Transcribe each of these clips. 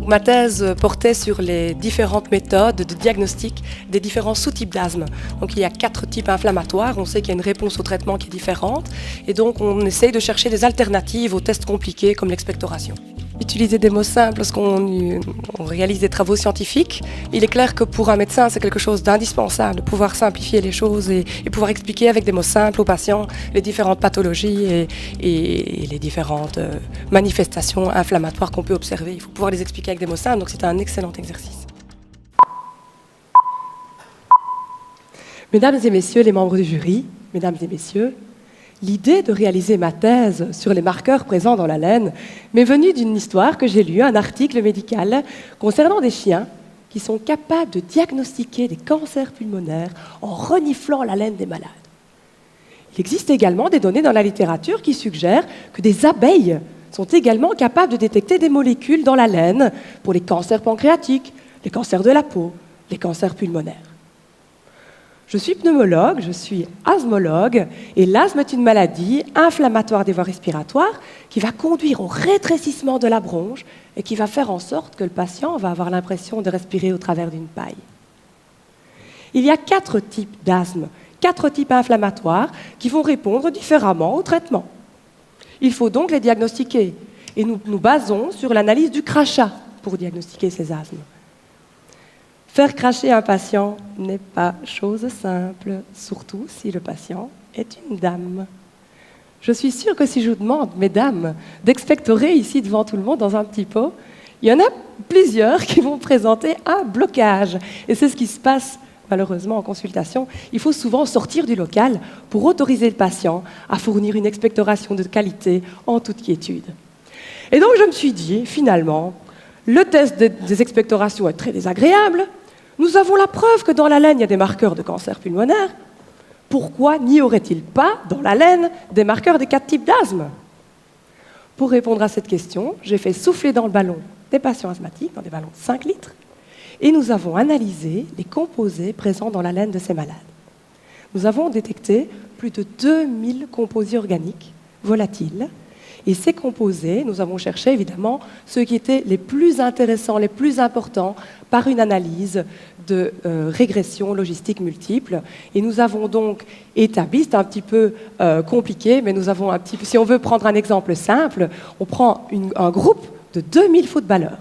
ma thèse portait sur les différentes méthodes de diagnostic des différents sous-types d'asthme. Donc il y a 4 types inflammatoires, on sait qu'il y a une réponse au traitement qui est différente, et donc on essaye de chercher des alternatives aux tests compliqués comme l'expectoration. Utiliser des mots simples lorsqu'on réalise des travaux scientifiques, il est clair que pour un médecin, c'est quelque chose d'indispensable, de pouvoir simplifier les choses et pouvoir expliquer avec des mots simples aux patients les différentes pathologies et les différentes manifestations inflammatoires qu'on peut observer. Il faut pouvoir les expliquer avec des mots simples, donc c'est un excellent exercice. Mesdames et messieurs les membres du jury, mesdames et messieurs, l'idée de réaliser ma thèse sur les marqueurs présents dans la laine m'est venue d'une histoire que j'ai lue, un article médical concernant des chiens qui sont capables de diagnostiquer des cancers pulmonaires en reniflant la laine des malades. Il existe également des données dans la littérature qui suggèrent que des abeilles sont également capables de détecter des molécules dans la laine pour les cancers pancréatiques, les cancers de la peau, les cancers pulmonaires. Je suis pneumologue, je suis asthmologue, et l'asthme est une maladie inflammatoire des voies respiratoires qui va conduire au rétrécissement de la bronche et qui va faire en sorte que le patient va avoir l'impression de respirer au travers d'une paille. Il y a 4 types d'asthme, 4 types inflammatoires qui vont répondre différemment au traitement. Il faut donc les diagnostiquer, et nous nous basons sur l'analyse du crachat pour diagnostiquer ces asthmes. Faire cracher un patient n'est pas chose simple, surtout si le patient est une dame. Je suis sûre que si je vous demande, mesdames, d'expectorer ici devant tout le monde dans un petit pot, il y en a plusieurs qui vont présenter un blocage. Et c'est ce qui se passe malheureusement en consultation. Il faut souvent sortir du local pour autoriser le patient à fournir une expectoration de qualité en toute quiétude. Et donc je me suis dit, finalement, le test des expectorations est très désagréable. Nous avons la preuve que dans la laine, il y a des marqueurs de cancer pulmonaire. Pourquoi n'y aurait-il pas dans la laine des marqueurs des 4 types d'asthme? Pour répondre à cette question, j'ai fait souffler dans le ballon des patients asthmatiques, dans des ballons de 5 litres, et nous avons analysé les composés présents dans la laine de ces malades. Nous avons détecté plus de 2000 composés organiques volatiles. Et ces composés, nous avons cherché évidemment ceux qui étaient les plus intéressants, les plus importants par une analyse de régression logistique multiple. Et nous avons donc établi, c'est un petit peu compliqué, mais nous avons si on veut prendre un exemple simple, on prend un groupe de 2000 footballeurs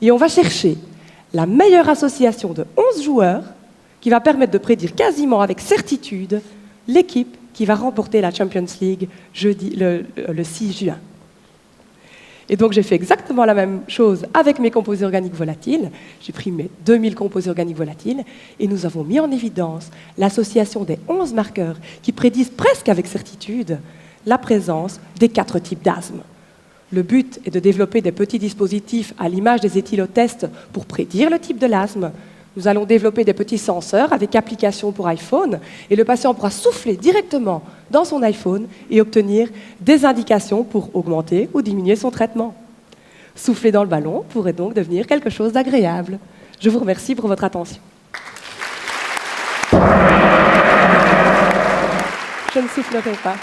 et on va chercher la meilleure association de 11 joueurs qui va permettre de prédire quasiment avec certitude l'équipe qui va remporter la Champions League le 6 juin. Et donc j'ai fait exactement la même chose avec mes composés organiques volatiles. J'ai pris mes 2000 composés organiques volatiles et nous avons mis en évidence l'association des 11 marqueurs qui prédisent presque avec certitude la présence des 4 types d'asthme. Le but est de développer des petits dispositifs à l'image des éthylotests pour prédire le type de l'asthme. Nous allons développer des petits senseurs avec application pour iPhone et le patient pourra souffler directement dans son iPhone et obtenir des indications pour augmenter ou diminuer son traitement. Souffler dans le ballon pourrait donc devenir quelque chose d'agréable. Je vous remercie pour votre attention. Je ne soufflerai pas.